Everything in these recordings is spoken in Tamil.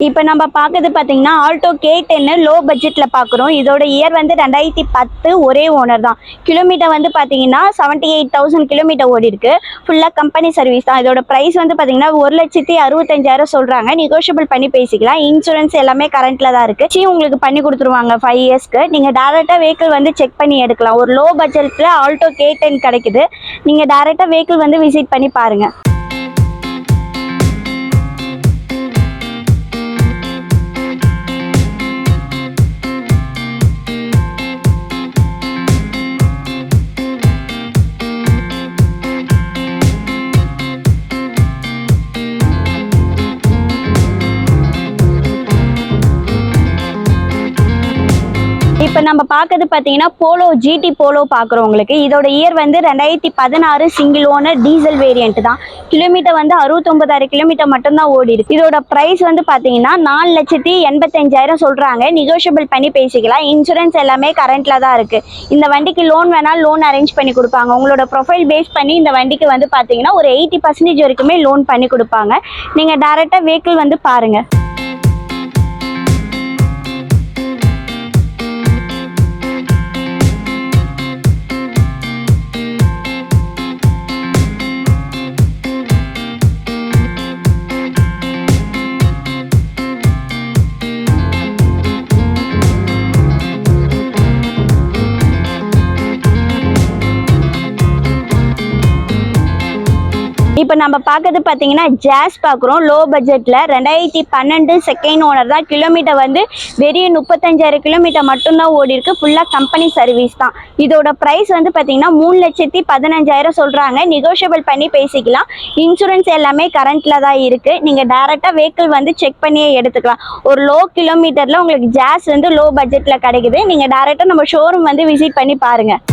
இப்போ நம்ம பார்க்கறது பார்த்தீங்கன்னா ஆல்டோ K10 லோ பட்ஜெட்டில் பார்க்குறோம். இதோட இயர் வந்து 2010. ஒரே ஓனர் தான். கிலோமீட்டர் வந்து பார்த்தீங்கன்னா 78,000 கிலோமீட்டர் ஓடி இருக்கு. ஃபுல்லாக கம்பெனி சர்வீஸ் தான். இதோட ப்ரைஸ் வந்து பார்த்தீங்கன்னா 1,65,000 சொல்கிறாங்க. நெகோஷியபிள் பண்ணி பேசிக்கலாம். இன்சூரன்ஸ் எல்லாமே கரண்ட்டில் தான் இருக்குது. உங்களுக்கு பண்ணி கொடுத்துருவாங்க 5 இயர்ஸ்க்கு. நீங்கள் டேரெக்டாக வெஹிக்கிள் வந்து செக் பண்ணி எடுக்கலாம். ஒரு லோ பட்ஜெட்டில் ஆல்டோ K10 கிடைக்குது. நீங்கள் டேரெக்டாக வெஹிக்கிள் வந்து விசிட் பண்ணி பாருங்கள். இப்போ நம்ம பார்க்கறது பார்த்தீங்கன்னா போலோ ஜிடி போலோ பார்க்குறவங்களுக்கு இதோட இயர் வந்து 2016 சிங்கிள் ஓனர் டீசல் வேரியன்ட் தான். கிலோமீட்டர் வந்து 69,000 கிலோமீட்டர் மட்டும்தான் ஓடி இருக்கு. இதோட ப்ரைஸ் வந்து பார்த்தீங்கன்னா 4,85,000 சொல்கிறாங்க. நெகோஷியபிள் பண்ணி பேசிக்கலாம். இன்சூரன்ஸ் எல்லாமே கரண்ட்டில் தான் இருக்குது. இந்த வண்டிக்கு லோன் வேணால் லோன் அரேஞ்ச் பண்ணி கொடுப்பாங்க. உங்களோட ப்ரொஃபைல் பேஸ் பண்ணி இந்த வண்டிக்கு வந்து பார்த்தீங்கன்னா ஒரு 80% வரைக்குமே லோன் பண்ணி கொடுப்பாங்க. நீங்கள் டேரெக்டாக வெஹிக்கிள் வந்து பாருங்கள். இப்போ நம்ம பார்க்கறது பார்த்தீங்கன்னா ஜாஸ் பார்க்குறோம். லோ பட்ஜெட்டில் 2012 செகண்ட் ஓனர் தான். கிலோமீட்டர் வந்து வெறும் 35,000 கிலோமீட்டர் மட்டும்தான் ஓடி இருக்கு. ஃபுல்லாக கம்பெனி சர்வீஸ் தான். இதோட ப்ரைஸ் வந்து பார்த்தீங்கன்னா 3,15,000 சொல்கிறாங்க. நெகோஷியபிள் பண்ணி பேசிக்கலாம். இன்சூரன்ஸ் எல்லாமே கரண்ட்டில் தான் இருக்குது. நீங்கள் டேரெக்டாக வெஹிக்கிள் வந்து செக் பண்ணியே எடுத்துக்கலாம். ஒரு லோ கிலோமீட்டரில் உங்களுக்கு ஜாஸ் வந்து லோ பட்ஜெட்டில் கிடைக்குது. நீங்கள் டேரெக்டாக நம்ம ஷோரூம் வந்து விசிட் பண்ணி பாருங்கள்.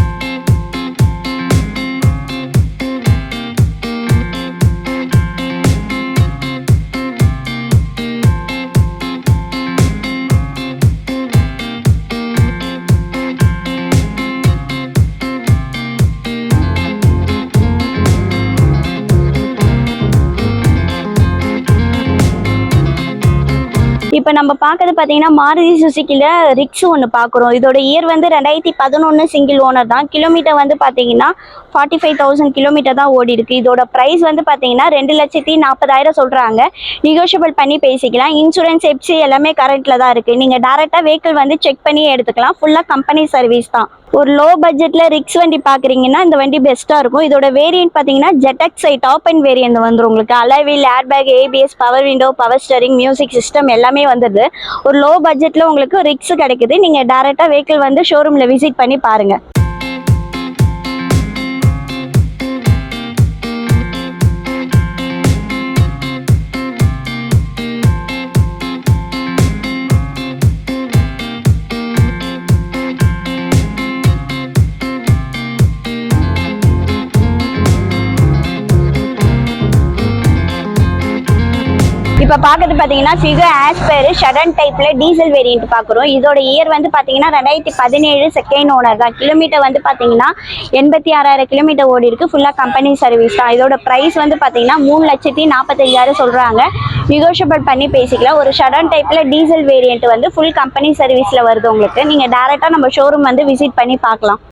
இப்போ நம்ம பார்க்கறது பார்த்தீங்கன்னா மாருதி சுசுக்கியில் ரிக்ஸ் ஒன்று பார்க்குறோம். இதோட இயர் வந்து 2011 சிங்கிள் ஓனர் தான். கிலோமீட்டர் வந்து பார்த்தீங்கன்னா 45,000 கிலோமீட்டர் தான் ஓடி இருக்கு. இதோட ப்ரைஸ் வந்து பார்த்தீங்கன்னா 2,40,000 சொல்கிறாங்க. நெகோஷியபிள் பண்ணி பேசிக்கலாம். இன்சூரன்ஸ் எஃப்சி எல்லாமே கரண்ட்டில் தான் இருக்குது. நீங்கள் டேரெக்டாக வெஹிக்கிள் வந்து செக் பண்ணி எடுத்துக்கலாம். ஃபுல்லாக கம்பெனி சர்வீஸ் தான். ஒரு லோ பட்ஜெட்டில் ரிக்ஸ் வண்டி பார்க்குறீங்கன்னா இந்த வண்டி பெஸ்ட்டாக இருக்கும். இதோட வேரியன்ட் பார்த்தீங்கன்னா ZXi டாப் அண்ட் வேரியன்ட் வந்துடும். உங்களுக்கு alloy wheel, airbag, ABS, power window, power steering, music system எல்லாமே வந்துடுது. ஒரு லோ பட்ஜெட்டில் உங்களுக்கு ரிக்ஸ் கிடைக்குது. நீங்கள் டேரெக்டாக வெஹிக்கிள் வந்து ஷோரூமில் விசிட் பண்ணி பாருங்கள். இப்போ பார்க்கறது பார்த்தீங்கன்னா ஃபிகோ ஆஸ்பயர் ஷடன் டைப்பில் டீசல் வேரியன்ட் பார்க்குறோம். இதோட இயர் வந்து பார்த்தீங்கன்னா 2017 செகண்ட் ஓனர் தான். கிலோமீட்டர் வந்து பார்த்தீங்கன்னா 86,000 கிலோமீட்டர் ஓடி இருக்குது. ஃபுல்லாக கம்பெனி சர்வீஸ் தான். இதோட ப்ரைஸ் வந்து பார்த்தீங்கன்னா 3,45,000 சொல்கிறாங்க. நெகோஷியபிள் பண்ணி பேசிக்கலாம். ஒரு ஷடன் டைப்பில் டீசல் வேரியன்ட் வந்து ஃபுல் கம்பெனி சர்வீஸில் வருது உங்களுக்கு. நீங்கள் டேரெக்டாக நம்ம ஷோரூம் வந்து விசிட் பண்ணி பார்க்கலாம்.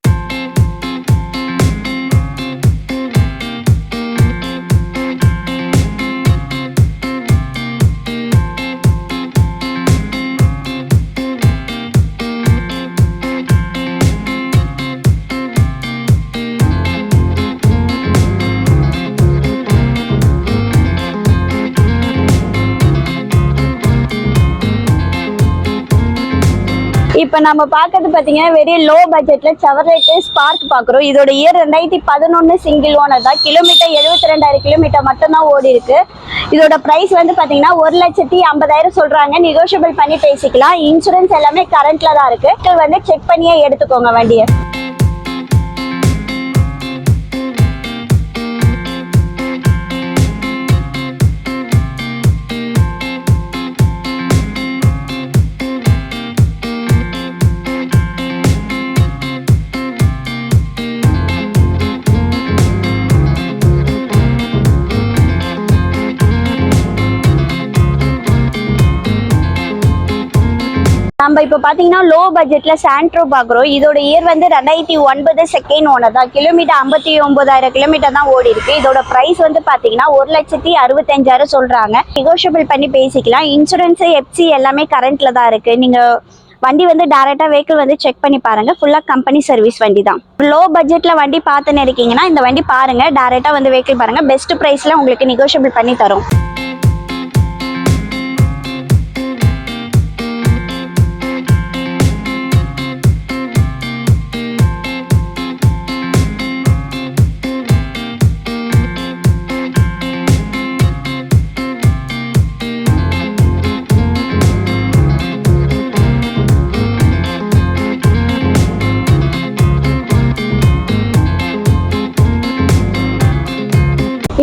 இப்போ நம்ம பார்க்கறது பார்த்தீங்கன்னா வெரி லோ பட்ஜெட்டில் செவர்லெட் ஸ்பார்க் பார்க்குறோம். இதோட இயர் 2011 சிங்கிள் ஓனர் தான். கிலோமீட்டர் 72,000 கிலோமீட்டர் மட்டும்தான் ஓடி இருக்கு. இதோட ப்ரைஸ் வந்து பார்த்தீங்கன்னா 1,50,000 சொல்கிறாங்க. நெகோஷியபிள் பண்ணி பேசிக்கலாம். இன்சூரன்ஸ் எல்லாமே கரண்ட்டில் தான் இருக்குது. வந்து செக் பண்ணியே எடுத்துக்கோங்க வண்டியை. நம்ம இப்போ பார்த்தீங்கன்னா லோ பட்ஜெட்டில் சாண்ட்ரோ பார்க்குறோம். இதோட இயர் வந்து 2009 செகண்ட் ஓனர் தான். கிலோமீட்டர் 59,000 கிலோமீட்டர் தான் ஓடி இருக்கு. இதோட ப்ரைஸ் வந்து பார்த்தீங்கன்னா 1,65,000 சொல்கிறாங்க. நெகோஷியபிள் பண்ணி பேசிக்கலாம். இன்சூரன்ஸு எஃப்சி எல்லாமே கரண்ட்டில் தான் இருக்குது. நீங்கள் வண்டி வந்து டேரெக்டாக வெஹிக்கிள் வந்து செக் பண்ணி பாருங்கள். ஃபுல்லாக கம்பெனி சர்வீஸ் வண்டி தான். லோ பட்ஜெட்டில் வண்டி பார்த்துன்னு இருக்கீங்கன்னா இந்த வண்டி பாருங்கள். டேரெக்டாக வந்து வெஹிக்கிள் பாருங்கள். பெஸ்ட் ப்ரைஸில் உங்களுக்கு நெகோஷியபிள் பண்ணி தரும்.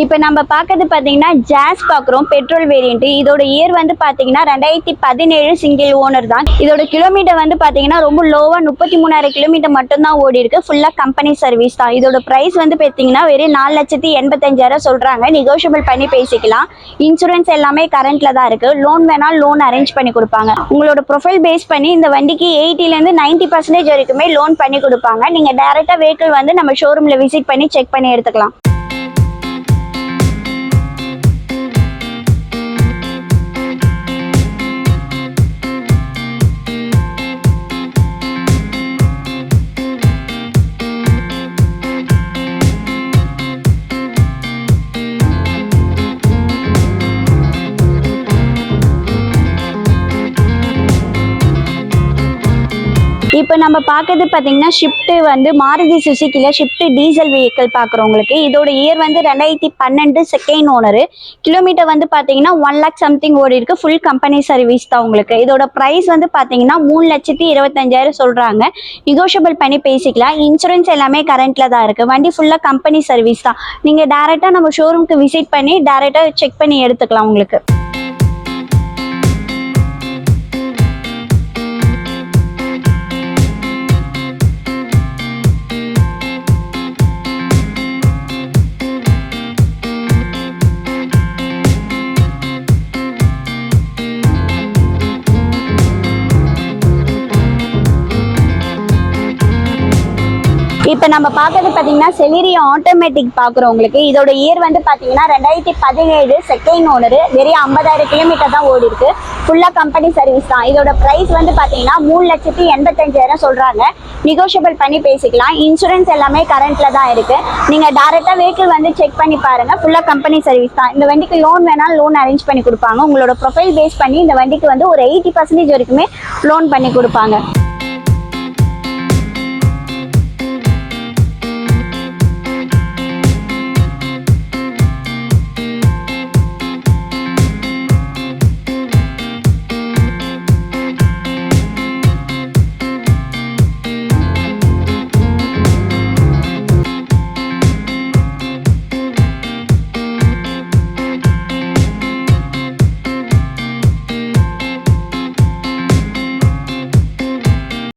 இப்போ நம்ம பார்க்கறது பார்த்தீங்கன்னா ஜாஸ் பார்க்குறோம். Petrol variant. இதோட இயர் வந்து பார்த்தீங்கன்னா 2017 சிங்கிள் ஓனர் தான். இதோட கிலோமீட்டர் வந்து பார்த்தீங்கன்னா ரொம்ப லோவாக 33,000 கிலோமீட்டர் மட்டும்தான் ஓடி இருக்கு. ஃபுல்லாக கம்பெனி சர்வீஸ் தான். இதோட ப்ரைஸ் வந்து பார்த்தீங்கன்னா வெறும் 4,85,000 சொல்கிறாங்க. நெகோஷியபிள் பண்ணி பேசிக்கலாம். இன்சூரன்ஸ் எல்லாமே கரண்ட்டில் தான் இருக்குது. லோன் வேணால் லோன் அரேஞ்ச் பண்ணி கொடுப்பாங்க. உங்களோட ப்ரொஃபைல் பேஸ் பண்ணி இந்த வண்டிக்கு 80% 90% வரைக்குமே லோன் பண்ணி கொடுப்பாங்க. நீங்கள் டேரெக்டாக வெஹிக்கிள் வந்து நம்ம ஷோரூமில் விசிட் பண்ணி செக் பண்ணி எடுத்துக்கலாம். இப்போ நம்ம பார்க்கறது பார்த்தீங்கன்னா ஷிஃப்ட் வந்து மாருதி சுசுக்கியில் ஷிஃப்ட் டீசல் வெஹிக்கிள் பார்க்குறவங்களுக்கு. இதோட இயர் வந்து 2012 செகண்ட் ஓனரு. கிலோமீட்டர் வந்து பார்த்தீங்கன்னா 1 lakh சம்திங் ஓடி இருக்கு. ஃபுல் கம்பெனி சர்வீஸ் தான் உங்களுக்கு. இதோட ப்ரைஸ் வந்து பார்த்தீங்கன்னா 3,25,000 சொல்கிறாங்க. நெகோஷியபிள் பண்ணி பேசிக்கலாம். இன்சூரன்ஸ் எல்லாமே கரண்ட்டில் தான் இருக்குது. வண்டி ஃபுல்லாக கம்பெனி சர்வீஸ் தான். நீங்கள் டேரெக்டாக நம்ம ஷோரூமுக்கு விசிட் பண்ணி டேரெக்டாக செக் பண்ணி எடுத்துக்கலாம் உங்களுக்கு. இப்போ நம்ம பார்க்கறது பார்த்தீங்கன்னா செலிரியோ ஆட்டோமேட்டிக் பார்க்குறவங்களுக்கு. இதோட இயர் வந்து பார்த்தீங்கன்னா 2017 செகண்ட் ஓனரு. வெறும் 50,000 கிலோமீட்டர் தான் ஓடி இருக்கு. ஃபுல்லாக கம்பெனி சர்வீஸ் தான். இதோட ப்ரைஸ் வந்து பார்த்தீங்கன்னா 3,85,000 சொல்கிறாங்க. நெகோஷியபிள் பண்ணி பேசிக்கலாம். இன்சூரன்ஸ் எல்லாமே கரண்ட்டில் தான் இருக்குது. நீங்கள் டேரெக்டாக வெஹிக்கிள் வந்து செக் பண்ணி பாருங்கள். ஃபுல்லாக கம்பெனி சர்வீஸ் தான். இந்த வண்டிக்கு லோன் வேணாலும் லோன் அரேஞ்ச் பண்ணி கொடுப்பாங்க. உங்களோட ப்ரொஃபைல் பேஸ் பண்ணி இந்த வண்டிக்கு வந்து ஒரு 80% வரைக்குமே லோன் பண்ணி கொடுப்பாங்க.